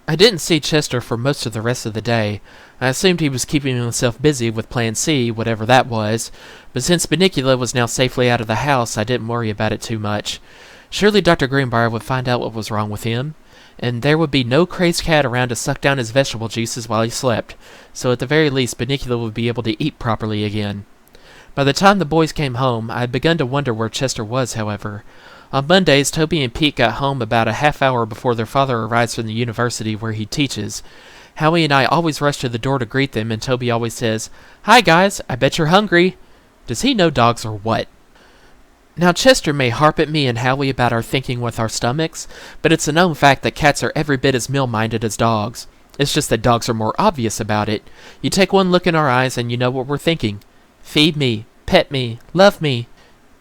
I didn't see Chester for most of the rest of the day. I assumed he was keeping himself busy with Plan C, whatever that was, but since Bunnicula was now safely out of the house, I didn't worry about it too much. Surely Dr. Greenbrier would find out what was wrong with him, and there would be no crazed cat around to suck down his vegetable juices while he slept, so at the very least Bunnicula would be able to eat properly again. By the time the boys came home, I had begun to wonder where Chester was, however. On Mondays, Toby and Pete got home about a half hour before their father arrives from the university where he teaches. Howie and I always rush to the door to greet them, and Toby always says, "Hi guys, I bet you're hungry." Does he know dogs or what? Now Chester may harp at me and Howie about our thinking with our stomachs, but it's a known fact that cats are every bit as meal-minded as dogs. It's just that dogs are more obvious about it. You take one look in our eyes and you know what we're thinking. Feed me, pet me, love me.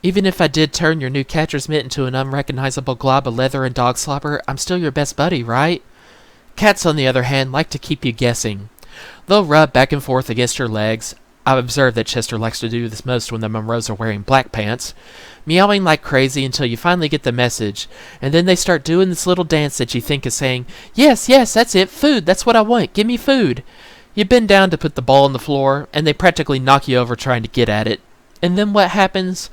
Even if I did turn your new catcher's mitt into an unrecognizable glob of leather and dog slobber, I'm still your best buddy, right? Cats, on the other hand, like to keep you guessing. They'll rub back and forth against your legs. I've observed that Chester likes to do this most when the Monroes are wearing black pants, meowing like crazy until you finally get the message, and then they start doing this little dance that you think is saying, "Yes, yes, that's it, food, that's what I want, give me food." You bend down to put the ball on the floor, and they practically knock you over trying to get at it. And then what happens?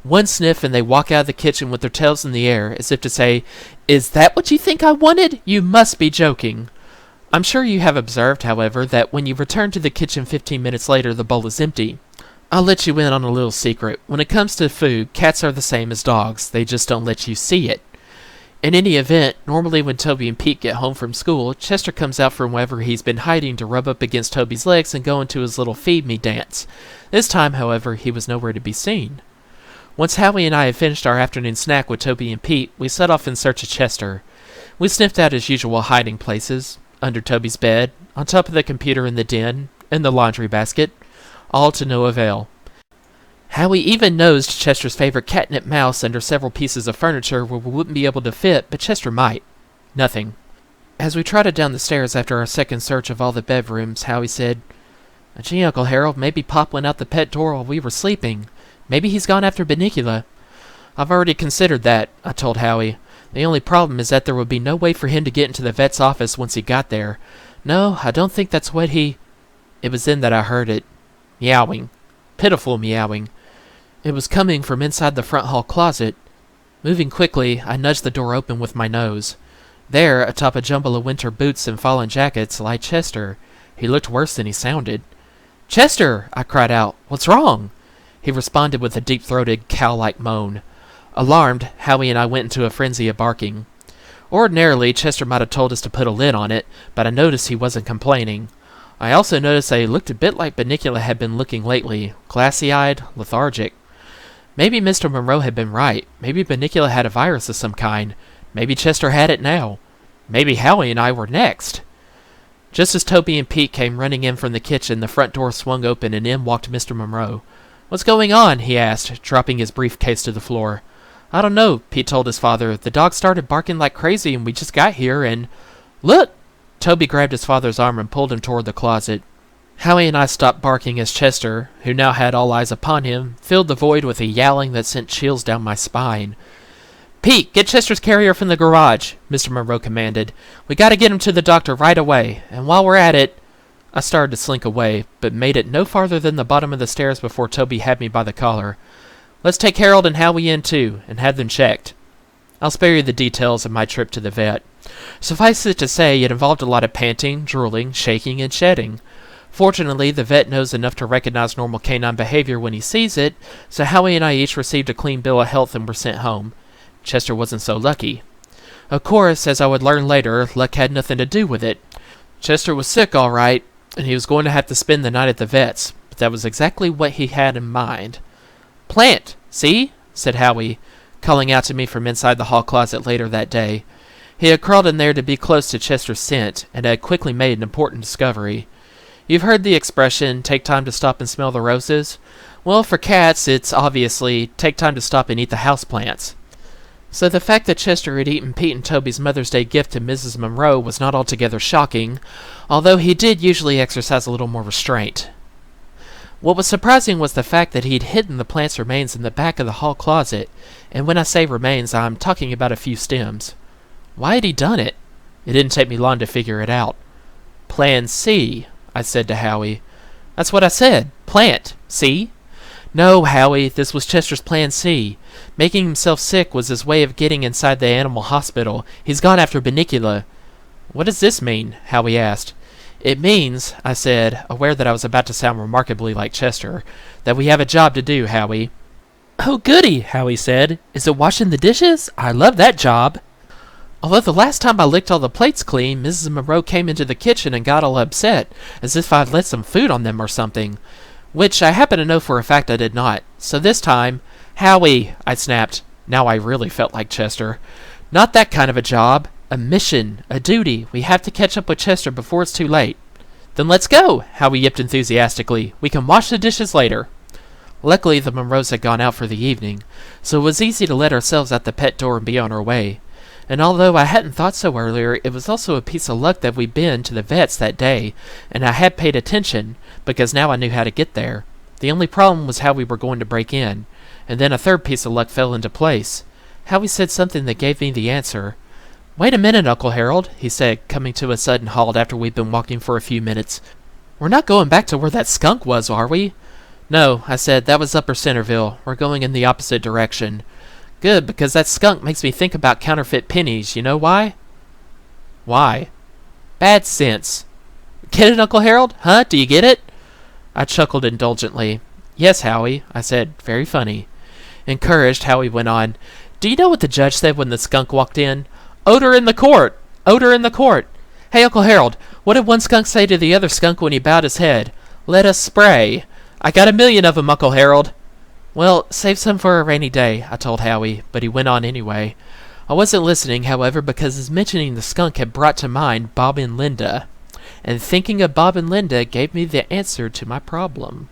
One sniff and they walk out of the kitchen with their tails in the air, as if to say, "Is that what you think I wanted? You must be joking." I'm sure you have observed, however, that when you return to the kitchen 15 minutes later, the bowl is empty. I'll let you in on a little secret. When it comes to food, cats are the same as dogs. They just don't let you see it. In any event, normally when Toby and Pete get home from school, Chester comes out from wherever he's been hiding to rub up against Toby's legs and go into his little feed me dance. This time, however, he was nowhere to be seen. Once Howie and I had finished our afternoon snack with Toby and Pete, we set off in search of Chester. We sniffed out his usual hiding places, under Toby's bed, on top of the computer in the den, in the laundry basket, all to no avail. Howie even nosed Chester's favorite catnip mouse under several pieces of furniture where we wouldn't be able to fit, but Chester might. Nothing. As we trotted down the stairs after our second search of all the bedrooms, Howie said, "Gee, Uncle Harold, maybe Pop went out the pet door while we were sleeping. Maybe he's gone after Bunnicula." "I've already considered that," I told Howie. "The only problem is that there would be no way for him to get into the vet's office once he got there. No, I don't think that's what he—" It was then that I heard it. Meowing. Pitiful meowing. It was coming from inside the front hall closet. Moving quickly, I nudged the door open with my nose. There, atop a jumble of winter boots and fallen jackets, lay Chester. He looked worse than he sounded. "Chester!" I cried out. "What's wrong?" He responded with a deep-throated, cow-like moan. Alarmed, Howie and I went into a frenzy of barking. Ordinarily, Chester might have told us to put a lid on it, but I noticed he wasn't complaining. I also noticed that he looked a bit like Bunnicula had been looking lately, glassy-eyed, lethargic. Maybe Mr. Monroe had been right. Maybe Bunnicula had a virus of some kind. Maybe Chester had it now. Maybe Howie and I were next. Just as Toby and Pete came running in from the kitchen, the front door swung open and in walked Mr. Monroe. "What's going on?" he asked, dropping his briefcase to the floor. "I don't know," Pete told his father. "The dog started barking like crazy and we just got here and—" "Look!" Toby grabbed his father's arm and pulled him toward the closet. Howie and I stopped barking as Chester, who now had all eyes upon him, filled the void with a yowling that sent chills down my spine. "Pete, get Chester's carrier from the garage," Mr. Monroe commanded. "We gotta get him to the doctor right away, and while we're at it—" I started to slink away, but made it no farther than the bottom of the stairs before Toby had me by the collar. "Let's take Harold and Howie in, too, and have them checked." I'll spare you the details of my trip to the vet. Suffice it to say, it involved a lot of panting, drooling, shaking, and shedding. Fortunately, the vet knows enough to recognize normal canine behavior when he sees it, so Howie and I each received a clean bill of health and were sent home. Chester wasn't so lucky. Of course, as I would learn later, luck had nothing to do with it. Chester was sick, all right, and he was going to have to spend the night at the vet's, but that was exactly what he had in mind. "Plant, see?" said Howie, calling out to me from inside the hall closet later that day. He had crawled in there to be close to Chester's scent, and had quickly made an important discovery. You've heard the expression, "take time to stop and smell the roses"? Well, for cats, it's obviously, "take time to stop and eat the houseplants." So the fact that Chester had eaten Pete and Toby's Mother's Day gift to Mrs. Monroe was not altogether shocking, although he did usually exercise a little more restraint. What was surprising was the fact that he'd hidden the plant's remains in the back of the hall closet, and when I say remains, I'm talking about a few stems. Why had he done it? It didn't take me long to figure it out. Plan C, I said to Howie. That's what I said. Plant. See? No, Howie, this was Chester's plan C. Making himself sick was his way of getting inside the animal hospital. He's gone after Bunnicula. What does this mean? Howie asked. It means, I said, aware that I was about to sound remarkably like Chester, that we have a job to do, Howie. Oh, goody, Howie said. Is it washing the dishes? I love that job. Although the last time I licked all the plates clean, Mrs. Monroe came into the kitchen and got all upset, as if I'd let some food on them or something. Which I happen to know for a fact I did not. So this time, Howie, I snapped. Now I really felt like Chester. Not that kind of a job. A mission. A duty. We have to catch up with Chester before it's too late. Then let's go, Howie yipped enthusiastically. We can wash the dishes later. Luckily, the Monroes had gone out for the evening, so it was easy to let ourselves out the pet door and be on our way. And although I hadn't thought so earlier, it was also a piece of luck that we'd been to the vet's that day, and I had paid attention, because now I knew how to get there. The only problem was how we were going to break in, and then a third piece of luck fell into place. Howie said something that gave me the answer. Wait a minute, Uncle Harold, he said, coming to a sudden halt after we'd been walking for a few minutes. We're not going back to where that skunk was, are we? No, I said, that was Upper Centerville. We're going in the opposite direction. Good, because that skunk makes me think about counterfeit pennies. You know why? Why? Bad sense. Get it, Uncle Harold? Huh? Do you get it? I chuckled indulgently. Yes, Howie, I said. Very funny. Encouraged, Howie went on. Do you know what the judge said when the skunk walked in? Odor in the court! Odor in the court! Hey, Uncle Harold, what did one skunk say to the other skunk when he bowed his head? Let us spray. I got 1,000,000 of 'em, Uncle Harold. Well, save some for a rainy day, I told Howie, but he went on anyway. I wasn't listening, however, because his mentioning the skunk had brought to mind Bob and Linda, and thinking of Bob and Linda gave me the answer to my problem.